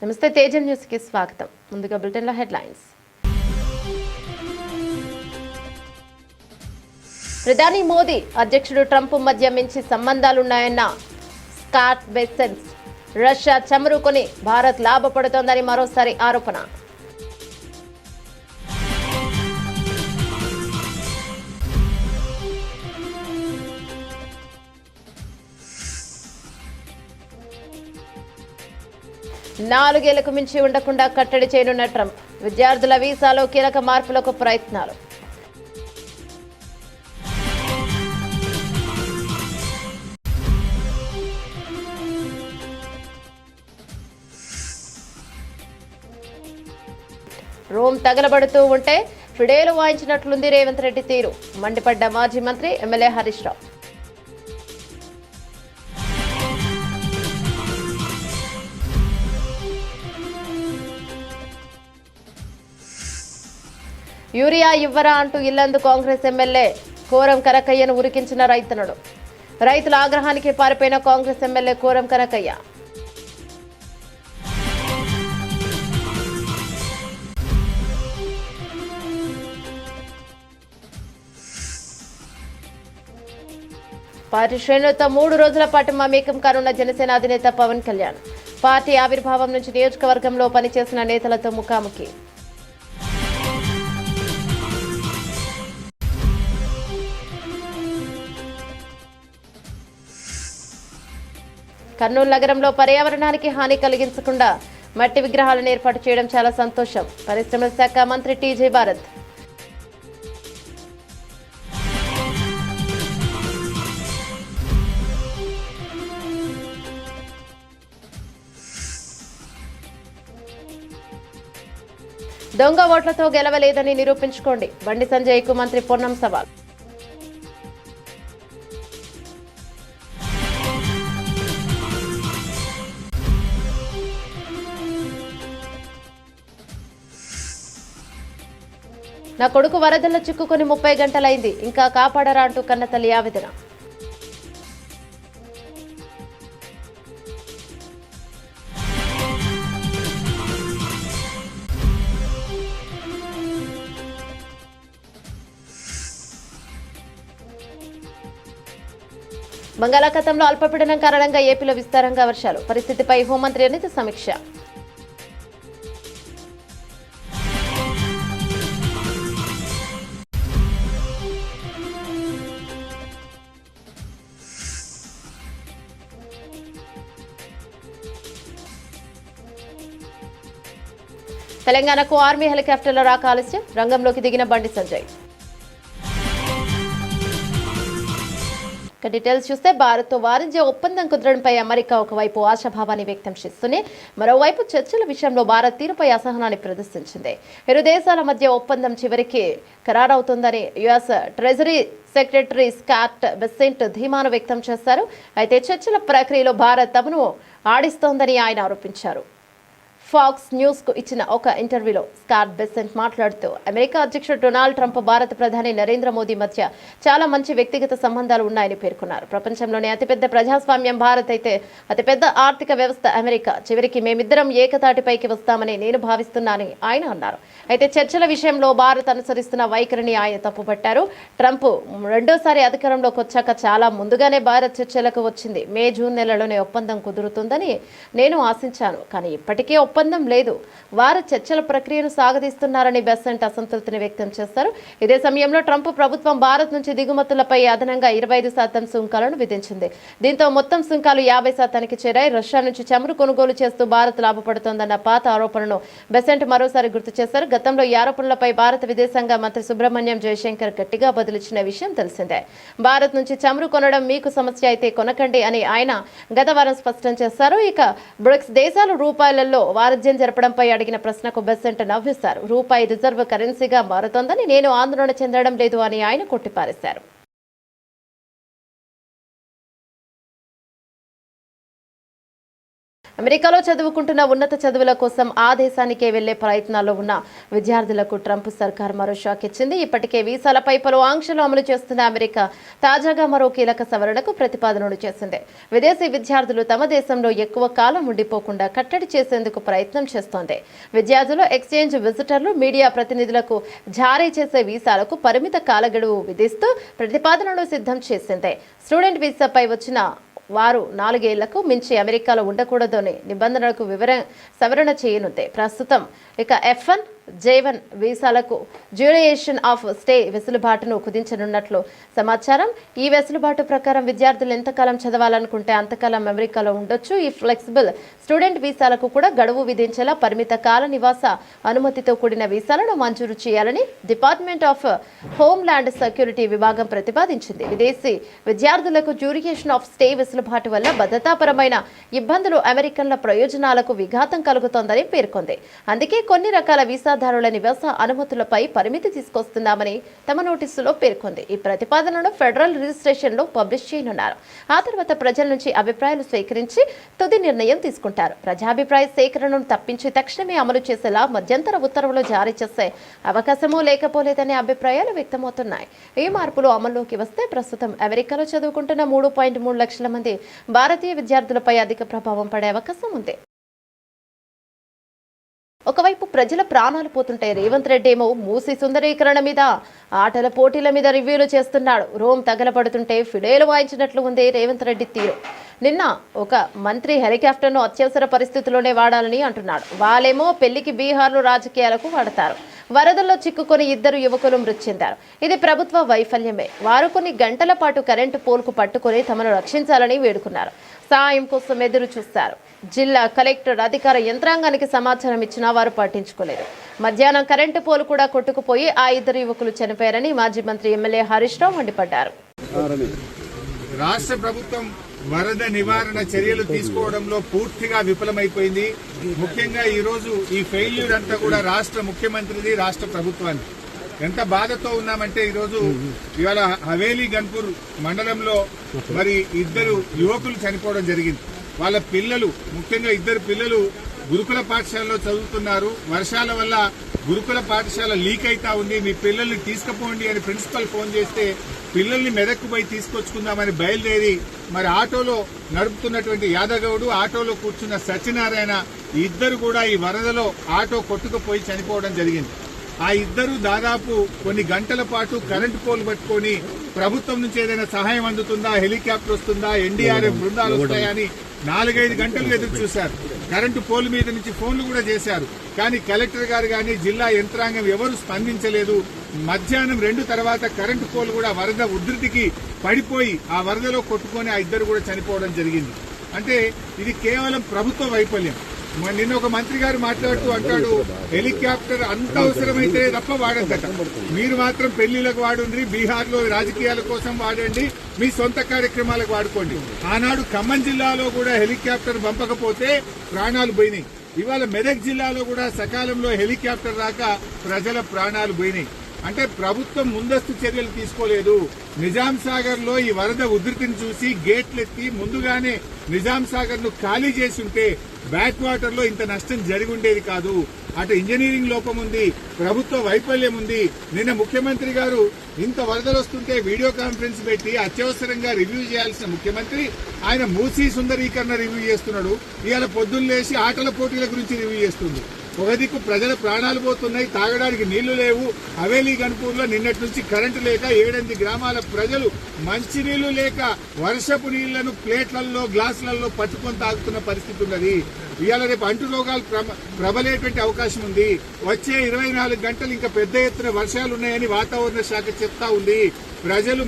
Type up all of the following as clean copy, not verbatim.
నమస్తే తేజం న్యూస్ కి స్వాగతం. ముందుగా బులెటిన్ లో హెడ్లైన్స్. ప్రధాని మోదీ అధ్యక్షుడు ట్రంప్ మధ్య మంచి సంబంధాలున్నాయన్న స్కాట్ బెసెన్స్. రష్యా చమురుకొని భారత్ లాభపడుతోందని మరోసారి ఆరోపణ. నాలుగేళ్లకు మించి ఉండకుండా కట్టడి చేయనున్న ట్రంప్. విద్యార్థుల వీసాలో కీలక మార్పులకు ప్రయత్నాలు. రోమ్ తగలబడుతూ ఉంటే ఫిడేలు వాయించినట్లుంది రేవంత్ రెడ్డి తీరు. మండిపడ్డ మాజీ మంత్రి ఎమ్మెల్యే హరీష్ రావు. యూరియా ఇవ్వరా అంటూ ఇల్లందు కాంగ్రెస్ ఎమ్మెల్యే కోరం కనకయ్యను ఉరికించిన రైతనుడు. రైతుల ఆగ్రహానికి పారిపోయిన కాంగ్రెస్ ఎమ్మెల్యే కోరం కనకయ్య. పార్టీ శ్రేణులతో 3 రోజుల పాటు మమేకం కానున్న జనసేన అధినేత పవన్ కళ్యాణ్. పార్టీ ఆవిర్భావం నుంచి నియోజకవర్గంలో పనిచేసిన నేతలతో ముఖాముఖి. కర్నూలు నగరంలో పర్యావరణానికి హాని కలిగించకుండా మట్టి విగ్రహాలను ఏర్పాటు చేయడం చాలా సంతోషం. పరిశ్రమల శాఖ మంత్రి టీజే భారత్. దొంగ ఓట్లతో గెలవలేదని నిరూపించుకోండి. బండి సంజయ్కు మంత్రి పొన్నం సవాల్. నా కొడుకు వరదల్లో చిక్కుకొని 30 గంటలైంది, ఇంకా కాపాడరా అంటూ కన్నతల్లి ఆవేదన. బంగాళాఖాతంలో అల్పపీడనం కారణంగా ఏపీలో విస్తారంగా వర్షాలు. పరిస్థితిపై హోంమంత్రి అనిత సమీక్ష. తెలంగాణకు ఆర్మీ హెలికాప్టర్ల రాక ఆలస్యం. రంగంలోకి దిగిన బండి సంజయ్. డీటెయిల్స్ చూస్తే భారత్తో వాణిజ్య ఒప్పందం కుదరడంపై అమెరికా ఒకవైపు ఆశాభావాన్ని వ్యక్తం చేస్తూనే మరోవైపు చర్చల విషయంలో భారత్ తీరుపై అసహనాన్ని ప్రదర్శించింది. ఇరు దేశాల మధ్య ఒప్పందం చివరికి ఖరారవుతుందని US treasury secretary Scott Bessent ధీమాను వ్యక్తం చేశారు. అయితే చర్చల ప్రక్రియలో భారత్ తమను ఆడిస్తోందని ఆయన ఆరోపించారు. ఫాక్స్ న్యూస్ కు ఇచ్చిన ఒక ఇంటర్వ్యూలో స్కాట్ బెసెంట్ మాట్లాడుతూ అమెరికా అధ్యక్షుడు డొనాల్డ్ ట్రంప్ భారత ప్రధాని నరేంద్ర మోదీ మధ్య చాలా మంచి వ్యక్తిగత సంబంధాలు ఉన్నాయని పేర్కొన్నారు. ప్రపంచంలోనే అతిపెద్ద ప్రజాస్వామ్యం భారత్ అయితే అతిపెద్ద ఆర్థిక వ్యవస్థ అమెరికా. చివరికి మేమిద్దరం ఏకతాటిపైకి వస్తామని నేను భావిస్తున్నానని ఆయన అన్నారు. అయితే చర్చల విషయంలో భారత్ అనుసరిస్తున్న వైఖరిని ఆయన తప్పుపట్టారు. ట్రంప్ రెండోసారి అధికారంలోకి వచ్చాక చాలా ముందుగానే భారత్ చర్చలకు వచ్చింది. మే జూన్ నెలలోనే ఒప్పందం కుదురుతుందని నేను ఆశించాను, కానీ ఇప్పటికీ ఒప్పందం లేదు. వారు చర్చల ప్రక్రియను సాగదీస్తున్నారని బెసెంట్ అసంతృప్తిని వ్యక్తం చేశారు. ఇదే సమయంలో ట్రంప్ ప్రభుత్వం భారత్ నుంచి దిగుమతులపై అదనంగా 25% సుంకాలను విధించింది. దీంతో మొత్తం సుంకాలు 50%కి చేరాయి. రష్యా నుంచి చమురు కొనుగోలు చేస్తూ భారత్ లాభపడుతోందన్న పాత ఆరోపణను బెసెంట్ మరోసారి గుర్తు చేశారు. గతంలో ఈ ఆరోపణలపై భారత విదేశాంగ మంత్రి సుబ్రహ్మణ్యం జయశంకర్ గట్టిగా బదులిచ్చిన విషయం తెలిసిందే. భారత్ నుంచి చమురు కొనడం మీకు సమస్య అయితే కొనకండి అని ఆయన గత వారం స్పష్టం చేశారు. ఇక బ్రిక్స్ దేశాలు రూపాయలలో వాణిజ్యం జరపడంపై అడిగిన ప్రశ్నకు బెసెంట్ నవ్విస్తారు. రూపాయి రిజర్వ్ కరెన్సీగా మారుతోందని నేను ఆందోళన చెందడం లేదు అని ఆయన కొట్టిపారేశారు. అమెరికాలో చదువుకుంటున్న ఉన్నత చదువుల కోసం ఆ దేశానికే వెళ్లే ప్రయత్నాల్లో ఉన్న విద్యార్థులకు ట్రంప్ సర్కార్ మరో షాక్ ఇచ్చింది. ఇప్పటికే వీసాలపై పలు ఆంక్షలు అమలు చేస్తున్న అమెరికా తాజాగా మరో కీలక సవరణకు ప్రతిపాదనలు చేసింది. విదేశీ విద్యార్థులు తమ దేశంలో ఎక్కువ కాలం ఉండిపోకుండా కట్టడి చేసేందుకు ప్రయత్నం చేస్తోంది. విద్యార్థులు, ఎక్స్చేంజ్ విజిటర్లు, మీడియా ప్రతినిధులకు జారీ చేసే వీసాలకు పరిమిత కాల గడువు విధిస్తూ ప్రతిపాదనలు సిద్ధం చేసింది. స్టూడెంట్ వీసాపై వచ్చిన వారు 4 ఏళ్లకు మించి అమెరికాలో ఉండకూడదని నిబంధనలకు సవరణ చేయనుంది. ప్రస్తుతం ఇక F1, J1 వీసాలకు డ్యూరేషన్ ఆఫ్ స్టే వెసులుబాటును కుదించనున్నట్లు సమాచారం. ఈ వెసులుబాటు ప్రకారం విద్యార్థులు ఎంతకాలం చదవాలనుకుంటే అంతకాలం అమెరికాలో ఉండొచ్చు. ఈ ఫ్లెక్సిబుల్ స్టూడెంట్ వీసాలకు కూడా గడువు విధించేలా పరిమిత కాల నివాస అనుమతితో కూడిన వీసాలను మంజూరు చేయాలని డిపార్ట్మెంట్ ఆఫ్ హోమ్ల్యాండ్ సెక్యూరిటీ విభాగం ప్రతిపాదించింది. విదేశీ విద్యార్థులకు డ్యూరేషన్ ఆఫ్ స్టే వెసులుబాటు వల్ల భద్రతాపరమైన ఇబ్బందులు, అమెరికన్ల ప్రయోజనాలకు విఘాతం కలుగుతోందని పేర్కొంది. అందుకే కొన్ని రకాల వీసాదారుల నివాస అనుమతులపై పరిమితి తీసుకొస్తున్నామని తమ నోటీసులో పేర్కొంది. ఈ ప్రతిపాదనను ఫెడరల్ రిజిస్ట్రేషన్లో పబ్లిష్ చేయనున్నారు. ఆ తర్వాత ప్రజల నుంచి అభిప్రాయాలు స్వీకరించి తుది నిర్ణయం తీసుకుంటారు. ప్రజాభిప్రాయ సేకరణను తప్పించి తక్షణమే అమలు చేసేలా మధ్యంతర ఉత్తర్వులు జారీ చేసే అవకాశమూ లేకపోలేదనే అభిప్రాయాలు వ్యక్తమవుతున్నాయి. ఈ మార్పులు అమల్లోకి వస్తే ప్రస్తుతం అమెరికాలో చదువుకుంటున్న 3.3 లక్షల మంది భారతీయ విద్యార్థులపై అధిక ప్రభావం పడే అవకాశం ఉంది. ఒకవైపు ప్రజల ప్రాణాలు పోతుంటే రేవంత్ రెడ్డి ఏమో మూసీ సుందరీకరణ మీద, ఆటల పోటీల మీద రివ్యూలు చేస్తున్నాడు. రోమ్ తగలబడుతుంటే ఫిడేలు వాయించినట్లు ఉంది రేవంత్ రెడ్డి తీరు. నిన్న ఒక మంత్రి హెలికాప్టర్ను అత్యవసర పరిస్థితుల్లోనే వాడాలని అంటున్నాడు. వాళ్ళేమో పెళ్లికి బీహార్లో రాజకీయాలకు వాడతారు. వరదల్లో చిక్కుకొని 2 యువకులు మృతి చెందారు. ఇది ప్రభుత్వ వైఫల్యమే. వారు కొన్ని గంటల పాటు కరెంటు పోల్కు పట్టుకొని తమను రక్షించాలని వేడుకున్నారు. సాయం కోసం ఎదురు చూస్తారు. జిల్లా కలెక్టర్ అధికార యంత్రాంగానికి సమాచారం ఇచ్చినా వారు పట్టించుకోలేదు. మధ్యాహ్నం కరెంటు పోలు కూడా కొట్టుకుపోయి ఆ 2 యువకులు చనిపోయారని మాజీ మంత్రి ఎమ్మెల్యే హరీష్ రావు మండిపడ్డారు. రాష్ట్ర ప్రభుత్వం వరద నివారణ చర్యలు తీసుకోవడంలో పూర్తిగా విఫలమైపోయింది. ముఖ్యంగా ఈ రోజు ఈ ఫెయిల్యూర్ అంతా కూడా రాష్ట్ర ముఖ్యమంత్రిది, రాష్ట్ర ప్రభుత్వాన్ని. ఎంత బాధతో ఉన్నామంటే ఈరోజు ఇవాళ హవేలీ గన్పూర్ మండలంలో మరి 2 యువకులు చనిపోవడం జరిగింది. వాళ్ళ పిల్లలు, ముఖ్యంగా 2 పిల్లలు గురుకుల పాఠశాలలో చదువుతున్నారు. వర్షాల వల్ల గురుకుల పాఠశాల లీక్ అయితా ఉంది, మీ పిల్లల్ని తీసుకుపోండి అని ప్రిన్సిపల్ ఫోన్ చేస్తే పిల్లల్ని మెదక్కు పోయి తీసుకొచ్చుకుందామని బయలుదేరి మరి ఆటోలో నడుపుతున్నటువంటి యాదగౌడు, ఆటోలో కూర్చున్న సత్యనారాయణ 2 కూడా ఈ వరదలో ఆటో కొట్టుకుపోయి చనిపోవడం జరిగింది. ఆ 2 దాదాపు కొన్ని గంటల పాటు కరెంటు పోల్ పట్టుకొని ప్రభుత్వం నుంచి ఏదైనా సహాయం అందుతుందా, హెలికాప్టర్ వస్తుందా, ఎన్డీఆర్ఎఫ్ బృందాలు వస్తాయా అని 4-5 గంటలు ఎదురు చూశారు. కరెంటు పోల్ మీద నుంచి ఫోన్లు కూడా చేశారు. కానీ కలెక్టర్ గారు కానీ జిల్లా యంత్రాంగం ఎవరు స్పందించలేదు. మధ్యాహ్నం 2 తర్వాత కరెంటు పోల్ కూడా వరద ఉధృతికి పడిపోయి ఆ వరదలో కొట్టుకొని ఆ 2 కూడా చనిపోవడం జరిగింది. అంటే ఇది కేవలం ప్రభుత్వ వైఫల్యం. నిన్న ఒక మంత్రి గారు మాట్లాడుతూ అంటాడు, హెలికాప్టర్ అంత అవసరమైతే తప్ప వాడద్దట. మీరు మాత్రం పెళ్లిలకు వాడుండ్రి, బీహార్ లో రాజకీయాల కోసం వాడండి, మీ సొంత కార్యక్రమాలకు వాడుకోండి. ఆనాడు ఖమ్మం జిల్లాలో కూడా హెలికాప్టర్ పంపకపోతే ప్రాణాలు పోయినాయి. ఇవాళ మెదక్ జిల్లాలో కూడా సకాలంలో హెలికాప్టర్ రాక ప్రజల ప్రాణాలు పోయినాయి. అంటే ప్రభుత్వం ముందస్తు చర్యలు తీసుకోలేదు. నిజాం సాగర్ లో ఈ వరద ఉధృతిని చూసి గేట్లెత్తి ముందుగానే నిజాం సాగర్ ను ఖాళీ చేసి ఉంటే బ్యాక్ వాటర్ లో ఇంత నష్టం జరిగి ఉండేది కాదు. అటు ఇంజనీరింగ్ లోపం ఉంది, ప్రభుత్వ వైఫల్యం ఉంది. నిన్న ముఖ్యమంత్రి గారు ఇంత వరదలు వస్తుంటే వీడియో కాన్ఫరెన్స్ పెట్టి అత్యవసరంగా రివ్యూ చేయాల్సిన ముఖ్యమంత్రి ఆయన మూసీ సుందరీకరణ రివ్యూ చేస్తున్నాడు. ఇవాళ పొద్దున్న లేచి ఆటల పోటీల గురించి రివ్యూ చేస్తుంది. ఒక దిక్కు ప్రజల ప్రాణాలు పోతున్నాయి, తాగడానికి నీళ్లు లేవు. హవేలీ గన్పూర్ లో నిన్నటి నుంచి కరెంటు లేక 7-8 గ్రామాల ప్రజలు మంచినీళ్లు లేక వర్షపు నీళ్లను ప్లేట్లలో, గ్లాసులలో పట్టుకొని తాగుతున్న పరిస్థితి ఉన్నది. ఇవాళ రేపు అంటు రోగాలు ప్రబలేటువంటి అవకాశం ఉంది. వచ్చే 24 గంటలు ఇంకా పెద్ద ఎత్తున వర్షాలు ఉన్నాయని వాతావరణ శాఖ చెప్తా ఉంది. ప్రజలు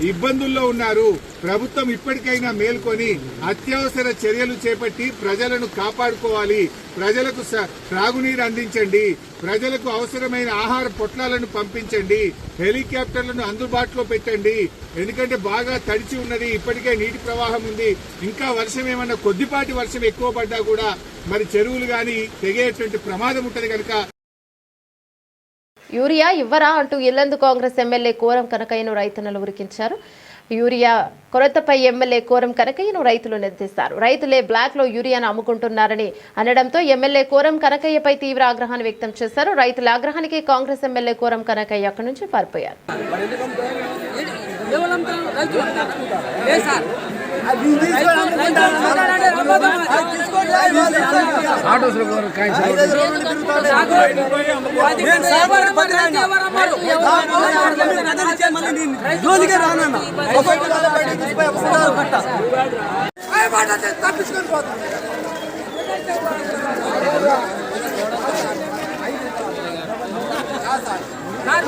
ఇబ్బందుల్లో ఉన్నారు. ప్రభుత్వం ఇప్పటికైనా మేల్కొని అత్యవసర చర్యలు చేపట్టి ప్రజలను కాపాడుకోవాలి. ప్రజలకు త్రాగునీరు అందించండి, ప్రజలకు అవసరమైన ఆహార పొట్లాలను పంపించండి, హెలికాప్టర్లను అందుబాటులో పెట్టండి. ఎందుకంటే బాగా తడిచి ఉన్నది, ఇప్పటికే నీటి ప్రవాహం ఉంది. ఇంకా వర్షం ఏమన్నా కొద్దిపాటి వర్షం ఎక్కువ పడ్డా కూడా మరి చెరువులు గాని తెగేటువంటి ప్రమాదం ఉంటది కనుక యూరియా ఇవ్వరా అంటూ ఇల్లందు కాంగ్రెస్ ఎమ్మెల్యే కోరం కనకయ్యను రైతన్నలు ఉరికించారు. యూరియా కొరతపై ఎమ్మెల్యే కోరం కనకయ్యను రైతులు నిలదీశారు. రైతులే బ్లాక్ లో యూరియాను అమ్ముకుంటున్నారని అనడంతో ఎమ్మెల్యే కోరం కనకయ్యపై తీవ్ర ఆగ్రహాన్ని వ్యక్తం చేశారు. రైతుల ఆగ్రహానికి కాంగ్రెస్ ఎమ్మెల్యే కోరం కనకయ్య అక్కడి నుంచి పారిపోయారు.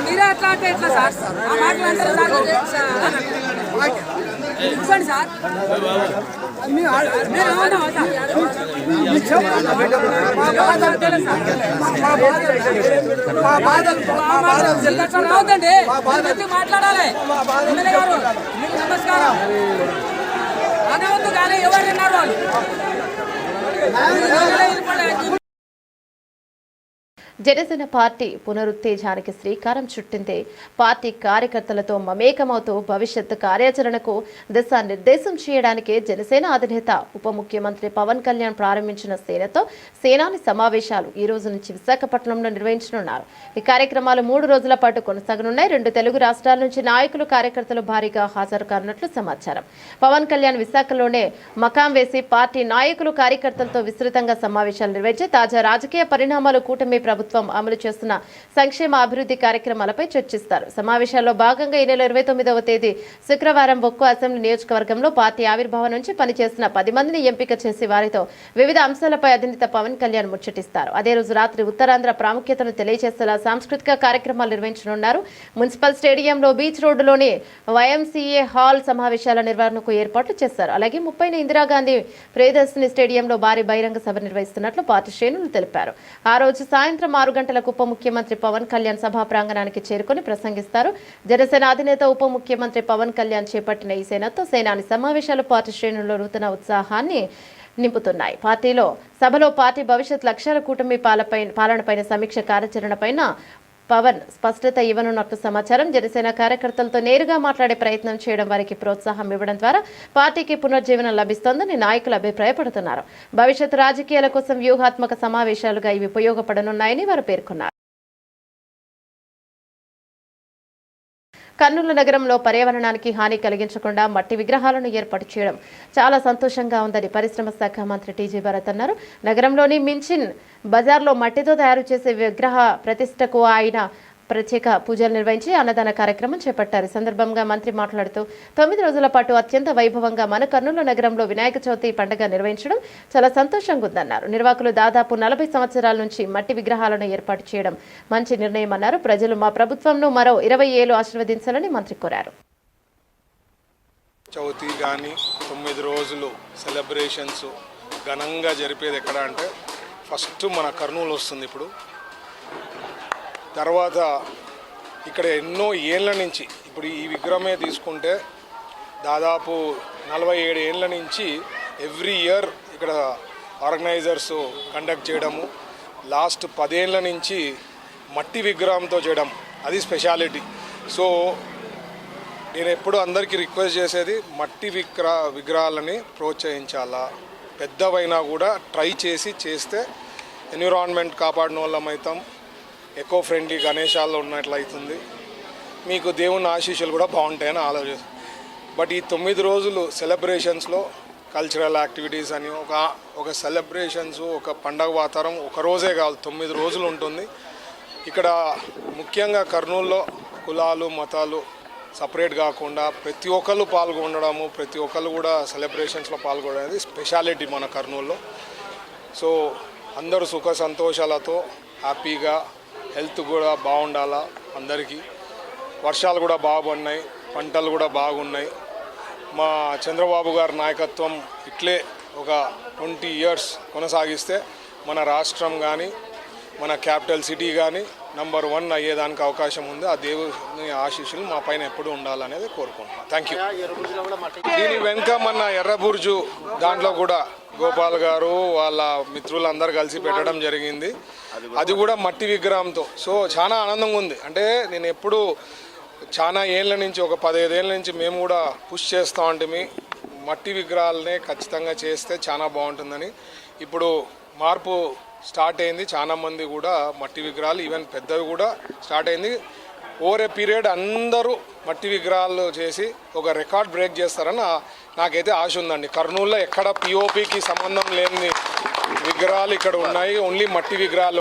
మీరే ఎట్లా అంటే ఎట్లా సార్ ఆ మాటలు అంటారు చూడండి సార్ రావద్దండి మాట్లాడాలి ఎమ్మెల్యే గారు మీకు నమస్కారం అనవద్దు కానీ ఎవరు విన్నారు వాళ్ళు జనసేన పార్టీ పునరుత్తేజానికి శ్రీకారం చుట్టింది. పార్టీ కార్యకర్తలతో మమేకమవుతూ భవిష్యత్తు కార్యాచరణకు దిశానిర్దేశం చేయడానికి జనసేన అధినేత ఉప ముఖ్యమంత్రి పవన్ కళ్యాణ్ ప్రారంభించిన సేనతో సేనాని సమావేశాలు ఈ రోజు నుంచి విశాఖపట్నంలో నిర్వహించనున్నారు. ఈ కార్యక్రమాలు 3 రోజుల పాటు కొనసాగనున్నాయి. 2 తెలుగు రాష్ట్రాల నుంచి నాయకులు కార్యకర్తలు భారీగా హాజరు కానున్నట్లు సమాచారం. పవన్ కళ్యాణ్ విశాఖలోనే మకాం వేసి పార్టీ నాయకులు కార్యకర్తలతో విస్తృతంగా సమావేశాలు నిర్వహించి తాజా రాజకీయ పరిణామాలు, కూటమి ప్రభుత్వం అమలు చేస్తున్న సంక్షేమ అభివృద్ధి కార్యక్రమాలపై చర్చిస్తారు. సమావేశాల్లో భాగంగా ఈ నెల 29వ తేదీ శుక్రవారం బొక్కు అసెంబ్లీ నియోజకవర్గంలో పార్టీ ఆవిర్భావం నుంచి పనిచేసిన 10 మందిని ఎంపిక చేసి వారితో వివిధ అంశాలపై అధినేత పవన్ కళ్యాణ్ ముచ్చటిస్తారు. అదే రోజు రాత్రి ఉత్తరాంధ్ర ప్రాముఖ్యతను తెలియజేసేలా సాంస్కృతిక కార్యక్రమాలు నిర్వహించనున్నారు. మున్సిపల్ స్టేడియంలో బీచ్ రోడ్డులోని వైఎంసీఏ హాల్ సమావేశాల నిర్వహణకు ఏర్పాట్లు చేశారు. అలాగే 30న ఇందిరాగాంధీ ప్రియదర్శిని స్టేడియంలో భారీ బహిరంగ సభ నిర్వహిస్తున్నట్లు పార్టీ శ్రేణులు తెలిపారు. ఆ రోజు సాయంత్రం 6 గంటలకు ఉప ముఖ్యమంత్రి పవన్ కళ్యాణ్ సభా ప్రాంగణానికి చేరుకుని ప్రసంగిస్తారు. జనసేన అధినేత ఉప ముఖ్యమంత్రి పవన్ కళ్యాణ్ చేపట్టిన ఈ సేనతో సేనాని సమావేశాలు పార్టీ శ్రేణుల్లో నూతన ఉత్సాహాన్ని నింపుతున్నాయి. పార్టీలో సభలో పార్టీ భవిష్యత్ లక్ష్యాల, కూటమి పాలనపైన సమీక్ష, కార్యాచరణపైన పవన్ స్పష్టత ఇవ్వనున్నట్లు సమాచారం. జనసేన కార్యకర్తలతో నేరుగా మాట్లాడే ప్రయత్నం చేయడం, వారికి ప్రోత్సాహం ఇవ్వడం ద్వారా పార్టీకి పునర్జీవనం లభిస్తోందని నాయకులు అభిప్రాయపడుతున్నారు. భవిష్యత్ రాజకీయాల కోసం వ్యూహాత్మక సమావేశాలుగా ఇవి ఉపయోగపడనున్నాయని వారు పేర్కొన్నారు. కర్నూలు నగరంలో పర్యావరణానికి హాని కలిగించకుండా మట్టి విగ్రహాలను ఏర్పాటు చేయడం చాలా సంతోషంగా ఉందని పరిశ్రమ శాఖ మంత్రి టీజీ భరత్ అన్నారు. నగరంలోని మించిన్ బజార్లో మట్టితో తయారు చేసే విగ్రహ ప్రతిష్టకు ఆయన ప్రత్యేక పూజలు నిర్వహించి అన్నదాన కార్యక్రమం చేపట్టారు. ఈ సందర్భంగా మంత్రి మాట్లాడుతూ 9 రోజుల పాటు అత్యంత వైభవంగా మన కర్నూలు నగరంలో వినాయక చవితి పండుగ నిర్వహించడం చాలా సంతోషంగా ఉందన్నారు. నిర్వాహకులు దాదాపు 40 సంవత్సరాల నుంచి మట్టి విగ్రహాలను ఏర్పాటు చేయడం మంచి నిర్ణయం అన్నారు. ప్రజలు మా ప్రభుత్వంను మరో 20 ఏళ్లు ఆశీర్వదించాలని మంత్రి కోరారు. చవితి కానీ 9 రోజులు సెలబ్రేషన్స్ ఘనంగా జరిపేది ఎక్కడ అంటే ఫస్ట్ మన కర్నూలు వస్తుంది. ఇప్పుడు తర్వాత ఇక్కడ ఎన్నో ఏళ్ళ నుంచి, ఇప్పుడు ఈ విగ్రహమే తీసుకుంటే దాదాపు 47 ఏళ్ళ నుంచి ఎవ్రీ ఇయర్ ఇక్కడ ఆర్గనైజర్స్ కండక్ట్ చేయడము, లాస్ట్ 10 ఏళ్ళ నుంచి మట్టి విగ్రహంతో చేయడం, అది స్పెషాలిటీ. సో నేను ఎప్పుడు అందరికీ రిక్వెస్ట్ చేసేది మట్టి విగ్రహాలని ప్రోత్సహించాలా. పెద్దవైనా కూడా ట్రై చేస్తే ఎన్విరాన్మెంట్ కాపాడిన వాళ్ళం అవుతాం, ఎకో ఫ్రెండ్లీ గణేశాల్లో ఉన్నట్లయితుంది, మీకు దేవుని ఆశీస్సులు కూడా బాగుంటాయని ఆలోచిస్తాను. బట్ ఈ 9 రోజులు సెలబ్రేషన్స్లో కల్చరల్ యాక్టివిటీస్ అని ఒక సెలబ్రేషన్స్, ఒక పండగ వాతావరణం ఒక రోజే కాదు 9 రోజులు ఉంటుంది. ఇక్కడ ముఖ్యంగా కర్నూలులో కులాలు మతాలు సపరేట్ కాకుండా ప్రతి ఒక్కళ్ళు పాల్గొనడము, ప్రతి ఒక్కళ్ళు కూడా సెలబ్రేషన్స్లో పాల్గొనడం అనేది స్పెషాలిటీ మన కర్నూలులో. సో అందరూ సుఖ సంతోషాలతో హ్యాపీగా, హెల్త్ కూడా బాగుండాలా అందరికీ. వర్షాలు కూడా బాగున్నాయి, పంటలు కూడా బాగున్నాయి. మా చంద్రబాబు గారి నాయకత్వం ఇట్లే ఒక 20 years కొనసాగిస్తే మన రాష్ట్రం కానీ మన క్యాపిటల్ సిటీ కానీ నంబర్ 1 అయ్యేదానికి అవకాశం ఉంది. ఆ దేవుని ఆశీస్సులు మా పైన ఎప్పుడు ఉండాలనేది కోరుకుంటున్నాను. Thank you. దీని వెనుక మన ఎర్రబుర్జు దాంట్లో కూడా గోపాల్ గారు వాళ్ళ మిత్రులందరూ కలిసి పెట్టడం జరిగింది. అది కూడా మట్టి విగ్రహంతో. సో చాలా ఆనందంగా ఉంది. అంటే నేను ఎప్పుడు చాలా ఏళ్ళ నుంచి ఒక 15 ఏళ్ళ నుంచి మేము కూడా పుష్ చేస్తూ ఉంటాము మట్టి విగ్రహాలనే ఖచ్చితంగా చేస్తే చాలా బాగుంటుందని. ఇప్పుడు మార్పు స్టార్ట్ అయింది, చాలా మంది కూడా మట్టి విగ్రహాలు ఈవెన్ పెద్దవి కూడా స్టార్ట్ అయింది. ఓవర్ ఏ పీరియడ్ అందరూ మట్టి విగ్రహాలు చేసి ఒక రికార్డ్ బ్రేక్ చేస్తారని నాకైతే ఆశ ఉందండి. కర్నూలులో ఎక్కడ పిఓపికి సంబంధం లేని విగ్రహాలు ఇక్కడ ఉన్నాయి, ఓన్లీ మట్టి విగ్రహాలు.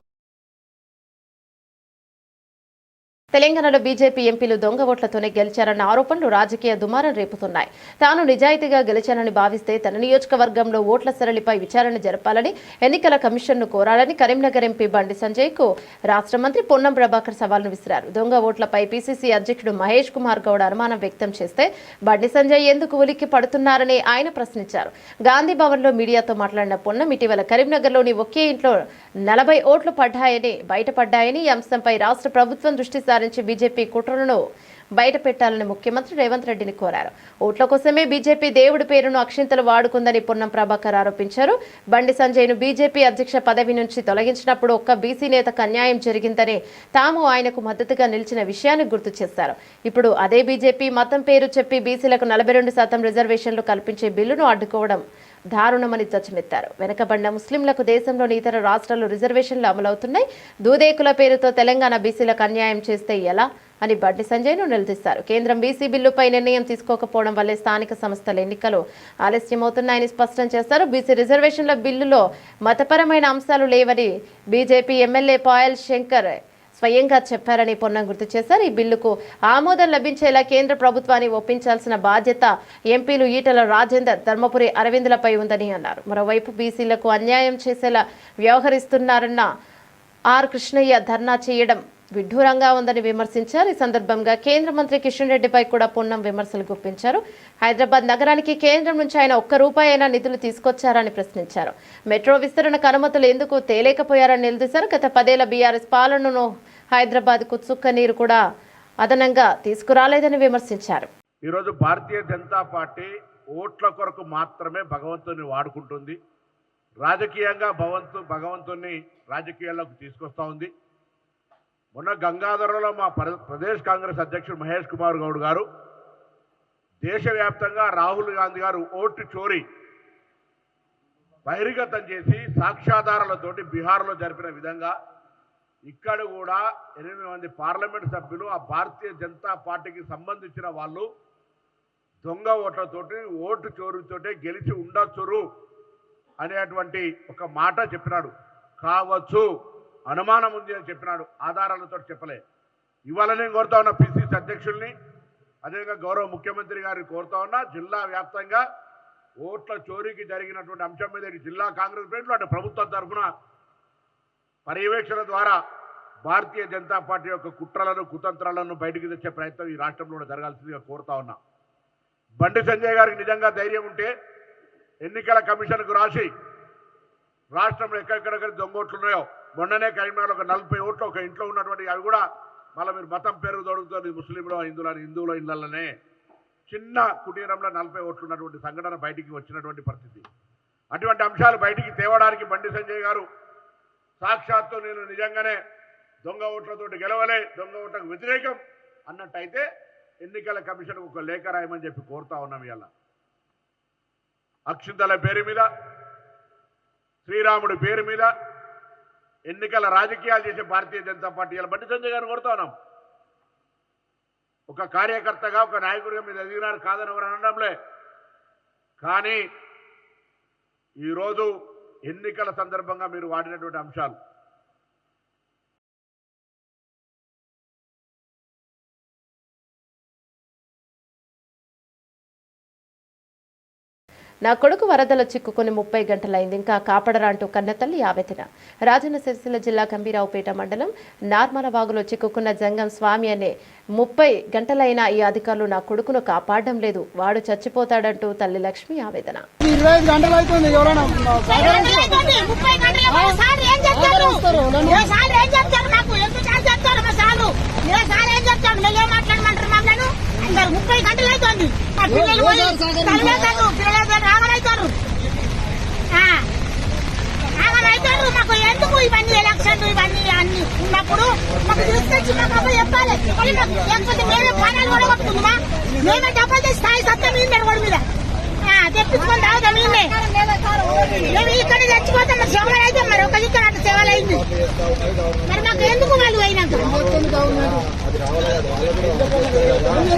తెలంగాణలో బీజేపీ ఎంపీలు దొంగ ఓట్లతోనే గెలిచారన్న ఆరోపణలు రాజకీయ దుమారం రేపుతున్నాయి. తాను నిజాయితీగా గెలిచానని భావిస్తే తన నియోజకవర్గంలో ఓట్ల సరళిపై విచారణ జరపాలని ఎన్నికల కమిషన్ను కోరాలని కరీంనగర్ ఎంపీ బండి సంజయ్కు రాష్ట్ర మంత్రి పొన్నం ప్రభాకర్ సవాల్ను విసిరారు. దొంగ ఓట్లపై పీసీసీ అధ్యక్షుడు మహేష్ కుమార్ గౌడ్ అనుమానం వ్యక్తం చేస్తే బండి సంజయ్ ఎందుకు ఉలిక్కి పడుతున్నారని ఆయన ప్రశ్నించారు. గాంధీ భవన్లో మీడియాతో మాట్లాడిన పొన్నం ఇటీవల కరీంనగర్లోని ఒకే ఇంట్లో 40 ఓట్లు బయటపడ్డాయని ఈ అంశంపై రాష్ట్ర ప్రభుత్వం దృష్టి సారించి బీజేపీ కుట్రలను బయట పెట్టాలని ముఖ్యమంత్రి రేవంత్ రెడ్డిని కోరారు. ఓట్ల కోసమే బీజేపీ దేవుడి పేరును అక్షింతలు వాడుకుందని పొన్నం ప్రభాకర్ ఆరోపించారు. బండి సంజయ్ను బీజేపీ అధ్యక్ష పదవి నుంచి తొలగించినప్పుడు ఒక్క బీసీ నేతకు అన్యాయం జరిగిందని తాము ఆయనకు మద్దతుగా నిలిచిన విషయాన్ని గుర్తు చేశారు. ఇప్పుడు అదే బీజేపీ మతం పేరు చెప్పి బీసీలకు 42% రిజర్వేషన్లు కల్పించే బిల్లును అడ్డుకోవడం దారుణమని ధ్వజమెత్తారు. వెనుకబడిన ముస్లింలకు దేశంలోని ఇతర రాష్ట్రాల్లో రిజర్వేషన్లు అమలవుతున్నాయి. దూదేకుల పేరుతో తెలంగాణ బీసీలకు అన్యాయం చేస్తే ఎలా అని బండి సంజయ్ను నిలదీశారు. కేంద్రం బీసీ బిల్లుపై నిర్ణయం తీసుకోకపోవడం వల్లే స్థానిక సంస్థల ఎన్నికలు ఆలస్యమవుతున్నాయని స్పష్టం చేశారు. బీసీ రిజర్వేషన్ల బిల్లులో మతపరమైన అంశాలు లేవని బీజేపీ ఎమ్మెల్యే పాయల్ శంకర్ స్వయంగా చెప్పారని పొన్నం గుర్తు చేశారు. ఈ బిల్లుకు ఆమోదం లభించేలా కేంద్ర ప్రభుత్వాన్ని ఒప్పించాల్సిన బాధ్యత ఎంపీలు ఈటల రాజేందర్, ధర్మపురి అరవిందులపై ఉందని అన్నారు. మరోవైపు బీసీలకు అన్యాయం చేసేలా వ్యవహరిస్తున్నారన్న ఆర్ కృష్ణయ్య ధర్నా చేయడం విడ్డూరంగా ఉందని విమర్శించారు. ఈ సందర్భంగా కేంద్ర మంత్రి కిషన్ రెడ్డిపై కూడా పొన్నం విమర్శలు గుప్పించారు. హైదరాబాద్ నగరానికి కేంద్రం నుంచి ఆయన ₹1 అయినా నిధులు తీసుకొచ్చారని ప్రశ్నించారు. మెట్రో విస్తరణకు అనుమతులు ఎందుకు తేలేకపోయారని నిలదీశారు. గత 10 ఏళ్ల బీఆర్ఎస్ పాలనను హైదరాబాద్కు చుక్క నీరు కూడా అదనంగా తీసుకురాలేదని విమర్శించారు. ఈరోజు భారతీయ జనతా పార్టీ ఓట్ల కొరకు మాత్రమే భగవంతుని వాడుకుంటుంది. రాజకీయంగా భగవంతుని రాజకీయాల్లోకి తీసుకొస్తా ఉంది. మొన్న గంగాధరలో మా ప్రదేశ్ కాంగ్రెస్ అధ్యక్షుడు మహేష్ కుమార్ గౌడ్ గారు దేశవ్యాప్తంగా రాహుల్ గాంధీ గారు ఓటు చోరీ బహిర్గతం చేసి సాక్ష్యాధారాలతోటి బీహార్లో జరిపిన విధంగా ఇక్కడ కూడా 8 మంది పార్లమెంట్ సభ్యులు ఆ భారతీయ జనతా పార్టీకి సంబంధించిన వాళ్ళు దొంగ ఓట్లతోటి ఓటు చోరీతోటి గెలిచి ఉండొచ్చురు అనేటువంటి ఒక మాట చెప్పినాడు. కావచ్చు, అనుమానం ఉంది అని చెప్పినాడు, ఆధారాలతో చెప్పలే. ఇవాళ నేను కోరుతా ఉన్నా పిసిసి అధ్యక్షుల్ని, అదేవిధంగా గౌరవ ముఖ్యమంత్రి గారిని కోరుతా ఉన్నా, జిల్లా వ్యాప్తంగా ఓట్ల చోరీకి జరిగినటువంటి అంశం మీద జిల్లా కాంగ్రెస్ ప్లేట్లు అంటే ప్రభుత్వం తరఫున పర్యవేక్షణ ద్వారా భారతీయ జనతా పార్టీ యొక్క కుట్రలను కుతంత్రాలను బయటికి తెచ్చే ప్రయత్నం ఈ రాష్ట్రంలో కూడా జరగాల్సిందిగా కోరుతా ఉన్నా. బండి సంజయ్ గారికి నిజంగా ధైర్యం ఉంటే ఎన్నికల కమిషన్కు రాసి రాష్ట్రంలో ఎక్కడెక్కడ దొంగ ఓట్లు ఉన్నాయో, మొన్ననే కరీంనగర్లో ఒక 40 ఓట్లు ఒక ఇంట్లో ఉన్నటువంటి అవి కూడా మళ్ళీ మీరు మతం పేరు దొరుకుతుంది ముస్లింలో హిందువుల ఇళ్లలోనే చిన్న కుటీరంలో 40 ఓట్లు ఉన్నటువంటి సంఘటన బయటికి వచ్చినటువంటి పరిస్థితి. అటువంటి అంశాలు బయటికి తేవడానికి బండి సంజయ్ గారు సాక్షాత్తు నేను నిజంగానే దొంగ ఓట్లతోటి గెలవలే, దొంగ ఓట్లకు వ్యతిరేకం అన్నట్టయితే ఎన్నికల కమిషన్కు ఒక లేఖ రాయమని చెప్పి కోరుతా ఉన్నాం. ఇవాళ అక్షింతల పేరు మీద, శ్రీరాముడి పేరు మీద ఎన్నికల రాజకీయాలు చేసే భారతీయ జనతా పార్టీ ఇలా బండి సంజయ్ గారిని కోరుతా ఉన్నాం. ఒక కార్యకర్తగా ఒక నాయకుడిగా మీరు ఎదిగినారు కాదని ఎవరు అనడంలే, కానీ ఈరోజు ఎన్నికల సందర్భంగా మీరు వాడినటువంటి అంశాలు నా కొడుకు వరదలో చిక్కుకుని 30 గంటలైంది, ఇంకా కాపాడరా అంటూ కన్నతల్లి ఆవేదన. రాజన్న సిరిసిల్ల జిల్లా గంభీరావుపేట మండలం నార్మలవాగులో చిక్కుకున్న జంగం స్వామి అనే 30 గంటలైనా ఈ అధికారులు నా కొడుకును కాపాడడం లేదు, వాడు చచ్చిపోతాడంటూ తల్లి లక్ష్మి ఆవేదన. 25 గంటలు అవుతుంది. ఎవరైనా అందరు 30 గంటలు అవుతుంది. పిల్లలు ఆగలవుతారు. మాకు ఎందుకు ఇవన్నీ ఎలక్షన్లు ఇవన్నీ అన్ని ఉన్నప్పుడు మాకు తీసుకొచ్చి మాకు అప్పుడు చెప్పాలి లేకపోతే మేమే ప్రాణాలు కూడా కొట్టుకుందామా మేమే డబ్బులు తెచ్చి స్థాయి సత్యం మీద రోడ్డు మీద తెప్పించుకొని తాగుతాం మేము ఇక్కడ చచ్చిపోతాం సేవలు అయితే మరి ఒక ఇక్కడ అట్లా సేవలు అయింది మరి మాకు ఎందుకు వాళ్ళు అయినాక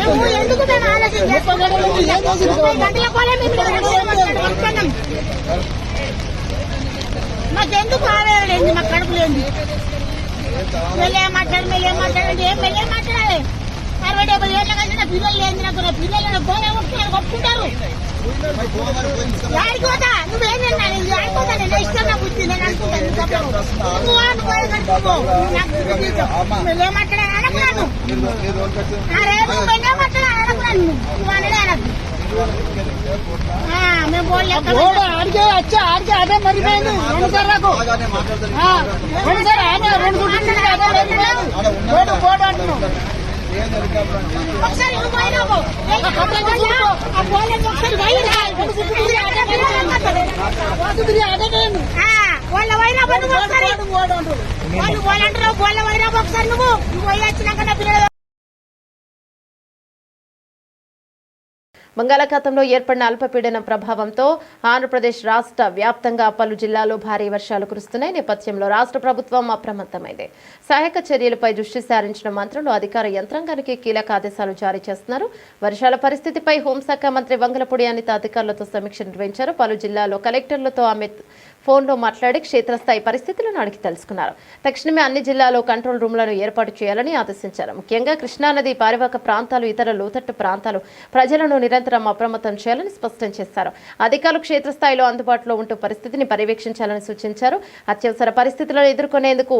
మేము ఎందుకు మేము ఆలోచన గంటల కోలే మేము మాకెందుకు ఆవేదలేదు మాకు కడుపు లేని మెల్లే మాట్లాడండి ఏం మెల్లే మాట్లాడాలి 60-70 ఏళ్ళ కలిసిన పిల్లలు లేని నాకు నా పిల్లలు గోలే కొట్టుకున్నారు కొట్టుకుంటారు ఆడిపోతా నువ్వేనన్నా నేను ఆడిపోతా నేను ఇష్టం నా బుద్ధి నేను అనుకుంటాను మెల్లే మాట్లాడాలి అనకున్నాను నువ్వు మెల్లే మాట్లాడాలి అనకున్నాను నువ్వు అనడే అనకు మేము ఆడికే వచ్చా ఆడికే అదే మరిపోయింది బోర్డు అంటున్నావు ఒకసారి నువ్వు పోయినావు వాళ్ళ వైనా వాళ్ళు వాళ్ళంటారు వాళ్ళ వైనా ఒకసారి నువ్వు పోయి వచ్చినాక నా పిల్లలు బంగాళాఖాతంలో ఏర్పడిన అల్పపీడనం ప్రభావంతో ఆంధ్రప్రదేశ్ రాష్ట్ర వ్యాప్తంగా పలు జిల్లాల్లో భారీ వర్షాలు కురుస్తున్నాయి. నేపథ్యంలో రాష్ట్ర ప్రభుత్వం అప్రమత్తమైంది. సహాయక చర్యలపై దృష్టి సారించిన మంత్రులు అధికార యంత్రాంగానికి కీలక ఆదేశాలు జారీ చేస్తున్నారు. వర్షాల పరిస్థితిపై హోంశాఖ మంత్రి వంగలపూడి అనిత అధికారులతో సమీక్ష నిర్వహించారు. పలు జిల్లాల్లో కలెక్టర్లతో ఆమె ఫోన్లో మాట్లాడి క్షేత్రస్థాయి పరిస్థితులను అడిగి తెలుసుకున్నారు. తక్షణమే అన్ని జిల్లాల్లో కంట్రోల్ రూమ్లను ఏర్పాటు చేయాలని ఆదేశించారు. ముఖ్యంగా కృష్ణానది పరివాహక ప్రాంతాలు ఇతర లోతట్టు ప్రాంతాలు ప్రజలను నిరంతరం అప్రమత్తం చేయాలని స్పష్టం చేశారు. అధికారులు క్షేత్రస్థాయిలో అందుబాటులో ఉంటూ పరిస్థితిని పర్యవేక్షించాలని సూచించారు. అత్యవసర పరిస్థితులను ఎదుర్కొనేందుకు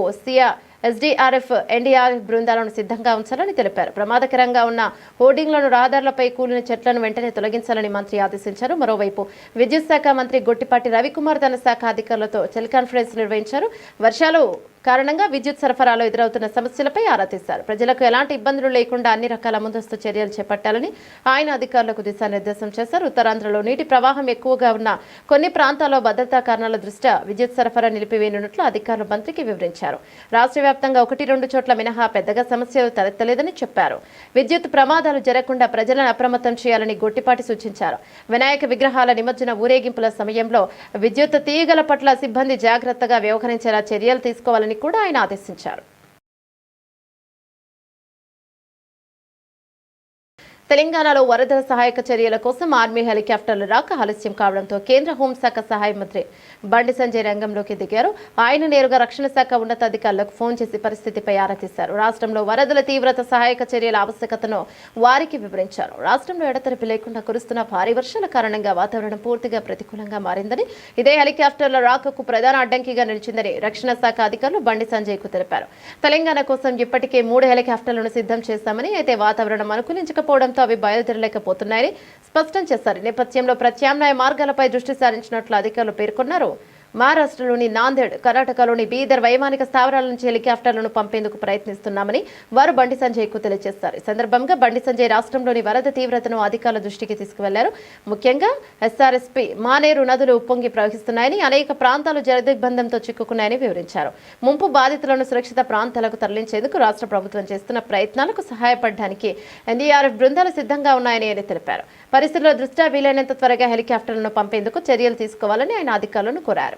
ఎస్డీఆర్ఎఫ్ ఎన్డీఆర్ఎఫ్ బృందాలను సిద్ధంగా ఉంచాలని తెలిపారు. ప్రమాదకరంగా ఉన్న హోర్డింగ్లను రహదారులపై కూలిన చెట్లను వెంటనే తొలగించాలని మంత్రి ఆదేశించారు. మరోవైపు విద్యుత్ శాఖ మంత్రి గొట్టిపాటి రవికుమార్ తన శాఖ అధికారులతో టెలికాన్ఫరెన్స్ నిర్వహించారు. వర్షాలు కారణంగా విద్యుత్ సరఫరాలో ఎదురవుతున్న సమస్యలపై ఆరా తీశారు. ప్రజలకు ఎలాంటి ఇబ్బందులు లేకుండా అన్ని రకాల ముందస్తు చర్యలు చేపట్టాలని ఆయన అధికారులకు దిశానిర్దేశం చేశారు. ఉత్తరాంధ్రలో నీటి ప్రవాహం ఎక్కువగా ఉన్న కొన్ని ప్రాంతాల్లో భద్రతా కారణాల దృష్ట్యా విద్యుత్ సరఫరా నిలిపివేయనున్నట్లు అధికారులు మంత్రికి వివరించారు. రాష్ట్ర వ్యాప్తంగా 1-2 చోట్ల మినహా పెద్దగా సమస్యలు తలెత్తలేదని చెప్పారు. విద్యుత్ ప్రమాదాలు జరగకుండా ప్రజలను అప్రమత్తం చేయాలని గొట్టిపాటి సూచించారు. వినాయక విగ్రహాల నిమజ్జన ఊరేగింపుల సమయంలో విద్యుత్ తీగల పట్ల సిబ్బంది జాగ్రత్తగా వ్యవహరించేలా చర్యలు తీసుకోవాలని కూడా ఆయన ఆదేశించారు. తెలంగాణలో వరదల సహాయక చర్యల కోసం ఆర్మీ హెలికాప్టర్లు రాక ఆలస్యం కావడంతో కేంద్ర హోంశాఖ సహాయ మంత్రి బండి సంజయ్ రంగంలోకి దిగారు. ఆయన నేరుగా రక్షణ శాఖ ఉన్నతాధికారులకు ఫోన్ చేసి పరిస్థితిపై ఆరా తీశారు. రాష్ట్రంలో వరదల తీవ్రత, సహాయక చర్యల ఆవశ్యకతను వారికి వివరించారు. రాష్ట్రంలో ఎడతెరిపి లేకుండా కురుస్తున్న భారీ వర్షాల కారణంగా వాతావరణం పూర్తిగా ప్రతికూలంగా మారిందని, ఇదే హెలికాప్టర్ల రాకకు ప్రధాన అడ్డంకిగా నిలిచిందని రక్షణ శాఖ అధికారులు బండి సంజయ్ కు తెలిపారు. తెలంగాణ కోసం ఇప్పటికే 3 హెలికాప్టర్లను సిద్ధం చేశామని, అయితే వాతావరణం అనుకూలించకపోవడంతో అవి బయలుదేరలేకపోతున్నాయని స్పష్టం చేశారు. నేపథ్యంలో ప్రత్యామ్నాయ మార్గాలపై దృష్టి సారించినట్లు అధికారులు పేర్కొన్నారు. మహారాష్ట్రలోని నాందేడ్, కర్ణాటకలోని బీదర్ వైమానిక స్థావరాల నుంచి హెలికాప్టర్లను పంపేందుకు ప్రయత్నిస్తున్నామని వారు బండి సంజయ్ కు తెలియజేశారు. ఈ సందర్భంగా బండి సంజయ్ రాష్ట్రంలోని వరద తీవ్రతను అధికారుల దృష్టికి తీసుకువెళ్లారు. ముఖ్యంగా ఎస్ఆర్ఎస్పీ, మానేరు నదులు ఉప్పొంగి ప్రవహిస్తున్నాయని, అనేక ప్రాంతాలు జలదిగ్బంధంతో చిక్కుకున్నాయని వివరించారు. ముంపు బాధితులను సురక్షిత ప్రాంతాలకు తరలించేందుకు రాష్ట్ర ప్రభుత్వం చేస్తున్న ప్రయత్నాలకు సహాయపడడానికి ఎన్డీఆర్ఎఫ్ బృందాలు సిద్ధంగా ఉన్నాయని ఆయన తెలిపారు. పరిస్థితుల దృష్ట్యా వీలైనంత త్వరగా హెలికాప్టర్లను పంపేందుకు చర్యలు తీసుకోవాలని ఆయన అధికారులను కోరారు.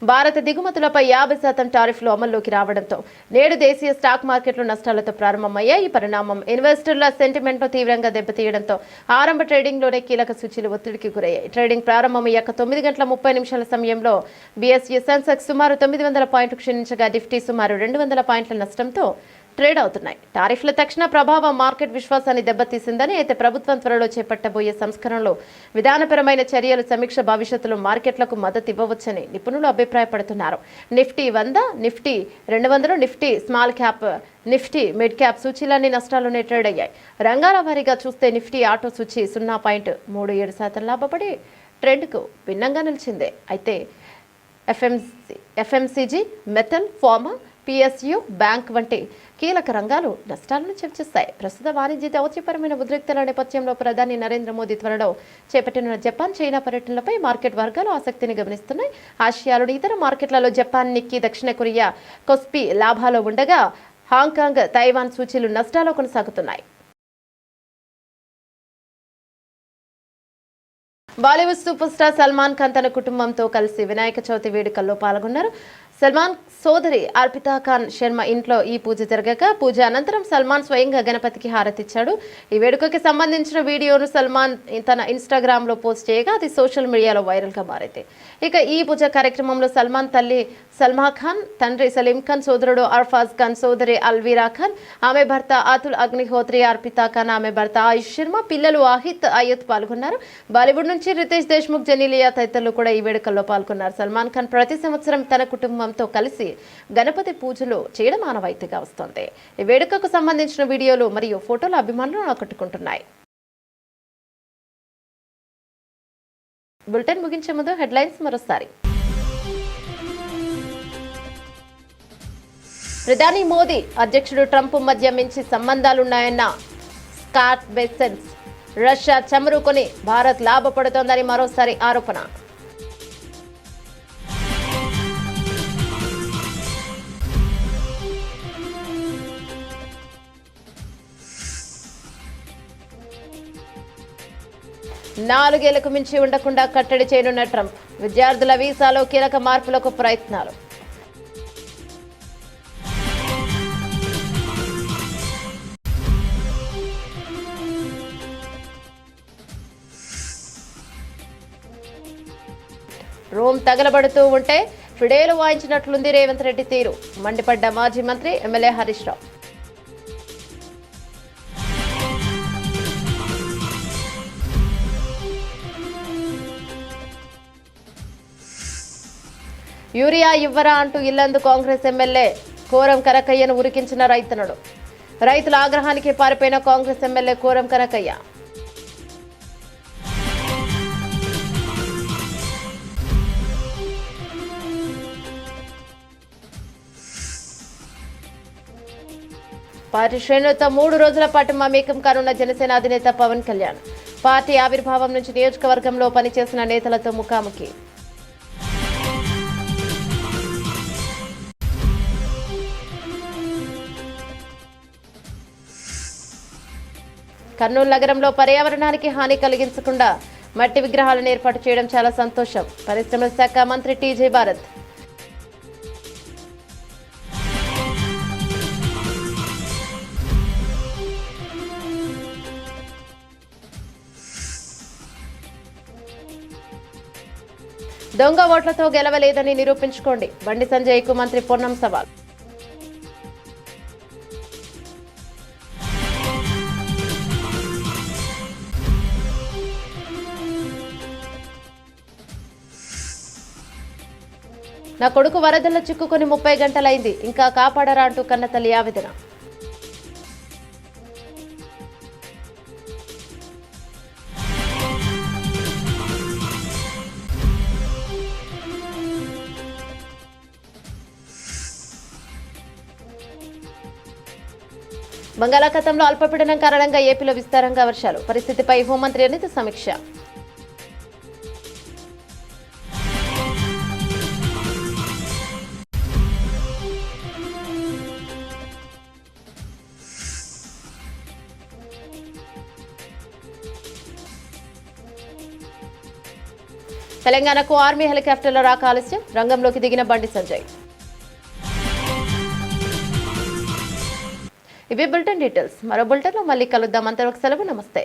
భారత దిగుమతులపై 50% టారిఫ్లు అమల్లోకి రావడంతో నేడు దేశీయ స్టాక్ మార్కెట్లు నష్టాలతో ప్రారంభమయ్యాయి. ఈ పరిణామం ఇన్వెస్టర్ల సెంటిమెంట్ను తీవ్రంగా దెబ్బతీయడంతో ఆరంభ ట్రేడింగ్లోనే కీలక సూచీలు ఒత్తిడికి గురయ్యాయి. ట్రేడింగ్ ప్రారంభమయ్యాక 9 గంటల 30 నిమిషాల సమయంలో బీఎస్ఈ సెన్సెక్స్ సుమారు 900 పాయింట్లు క్షీణించగా నిఫ్టీ సుమారు 200 పాయింట్ల నష్టంతో ట్రేడ్ అవుతున్నాయి. టారిఫ్ల తక్షణ ప్రభావం మార్కెట్ విశ్వాసాన్ని దెబ్బతీసిందని, అయితే ప్రభుత్వం త్వరలో చేపట్టబోయే సంస్కరణలు, విధానపరమైన చర్యలు సమీక్ష భవిష్యత్తులో మార్కెట్లకు మద్దతు ఇవ్వవచ్చని నిపుణులు అభిప్రాయపడుతున్నారు. Nifty 100, Nifty 200, Nifty small cap, Nifty mid cap సూచీలన్నీ నష్టాల్లోనే ట్రేడ్ అయ్యాయి. రంగాల వారీగా చూస్తే నిఫ్టీ ఆటో సూచీ 0.37% లాభపడి ట్రెండ్కు భిన్నంగా నిలిచింది. అయితే FMCG, metal, pharma, PSU, bank వంటి కీలక రంగాలు నష్టాలను చవిచూస్తాయి. ప్రస్తుత వాణిజ్య దౌత్యపరమైన ఉద్రిక్తల నేపథ్యంలో ప్రధాని నరేంద్ర మోదీ త్వరలో చేపట్టనున్న జపాన్, చైనా పర్యటనలపై మార్కెట్ వర్గాలు ఆసక్తిని గమనిస్తున్నాయి. ఆసియాలోని ఇతర మార్కెట్లలో జపాన్, నిక్కీ, దక్షిణ కొరియా, కొస్పీ లాభాలు ఉండగా హాంకాంగ్, తైవాన్ సూచీలు నష్టాల్లో కొనసాగుతున్నాయి. బాలీవుడ్ సూపర్ స్టార్ సల్మాన్ ఖాన్ తన కుటుంబంతో కలిసి వినాయక చవితి వేడుకల్లో పాల్గొన్నారు. సల్మాన్ సోదరి అర్పితా ఖాన్ శర్మ ఇంట్లో ఈ పూజ జరగగా, పూజ అనంతరం సల్మాన్ స్వయంగా గణపతికి హారతిచ్చాడు. ఈ వేడుకకి సంబంధించిన వీడియోను సల్మాన్ తన ఇన్స్టాగ్రామ్ లో పోస్ట్ చేయగా అది సోషల్ మీడియాలో వైరల్ గా మారింది. ఇక ఈ పూజ కార్యక్రమంలో సల్మాన్ తల్లి సల్మా ఖాన్, తండ్రి సలీం ఖాన్, సోదరుడు అర్ఫాజ్ ఖాన్, సోదరి అల్వీరా ఖాన్, ఆమె భర్త అతుల్ అగ్నిహోత్రి, అర్పితా ఖాన్, ఆమె భర్త ఆయుష్ శర్మ, పిల్లలు ఆహిత్, అయ్యత్ పాల్గొన్నారు. బాలీవుడ్ నుంచి రితేష్ దేశ్ముఖ్, జెనీలియా తదితరులు కూడా ఈ వేడుకల్లో పాల్గొన్నారు. సల్మాన్ ఖాన్ ప్రతి సంవత్సరం తన కుటుంబంతో కలిసి గణపతి పూజలు చేయడం ఆనవాయితీగా వస్తోంది. ఈ వేడుకకు సంబంధించిన వీడియోలు మరియు ఫోటోలు అభిమానులను ఆకట్టుకుంటున్నాయి. బులెటిన్ ముగించే ముందు హెడ్లైన్స్ మరోసారి. ప్రధాని మోదీ, అధ్యక్షుడు ట్రంప్ మధ్య మంచి సంబంధాలున్నాయన్న స్కాట్ బెసెన్స్. రష్యా చమురుకొని భారత్ లాభపడుతోందని మరోసారి ఆరోపణ. నాలుగేళ్లకు మించి ఉండకుండా కట్టడి చేయనున్న ట్రంప్. విద్యార్థుల వీసాలో కీలక మార్పులకు ప్రయత్నాలు. రోమ్ తగలబడుతూ ఉంటే ఫిడేలు వాయించినట్లుంది రేవంత్ రెడ్డి తీరు. మండిపడ్డ మాజీ మంత్రి, ఎమ్మెల్యే హరీష్ రావు. యూరియా ఇవ్వరా అంటూ ఇల్లందు కాంగ్రెస్ ఎమ్మెల్యే కోరం కనకయ్యను ఉరికించిన రైతన్నలు. రైతుల ఆగ్రహానికి పారిపోయిన కాంగ్రెస్ ఎమ్మెల్యే కోరం కనకయ్య. పార్టీ శ్రేణులతో 3 రోజుల పాటు మమేకం కానున్న జనసేన అధినేత పవన్ కళ్యాణ్. పార్టీ ఆవిర్భావం నుంచి నియోజకవర్గంలో పనిచేసిన నేతలతో ముఖాముఖి. కర్నూలు నగరంలో పర్యావరణానికి హాని కలిగించకుండా మట్టి విగ్రహాలను ఏర్పాటు చేయడం చాలా సంతోషం. పరిశ్రమల శాఖ మంత్రి టీజే భారత్. దొంగ ఓట్లతో గెలవలేదని నిరూపించుకోండి. బండి సంజయ్కు మంత్రి పొన్నం సవాల్. నా కొడుకు వరదల్లో చిక్కుకొని 30 గంటలైంది, ఇంకా కాపాడరా అంటూ కన్నతల్లి ఆవేదన. బంగాళాఖాతంలో అల్పపీడనం కారణంగా ఏపీలో విస్తారంగా వర్షాలు. పరిస్థితిపై హోంమంత్రి అనిత సమీక్ష. తెలంగాణకు ఆర్మీ హెలికాప్టర్ల రాక ఆలస్యం. రంగంలోకి దిగిన బండి సంజయ్. ఇవి బులెటిన్ డీటెయిల్స్. మరో బులెటిన్లో మళ్ళీ కలుద్దాం. అంతవరకు సెలవు. నమస్తే.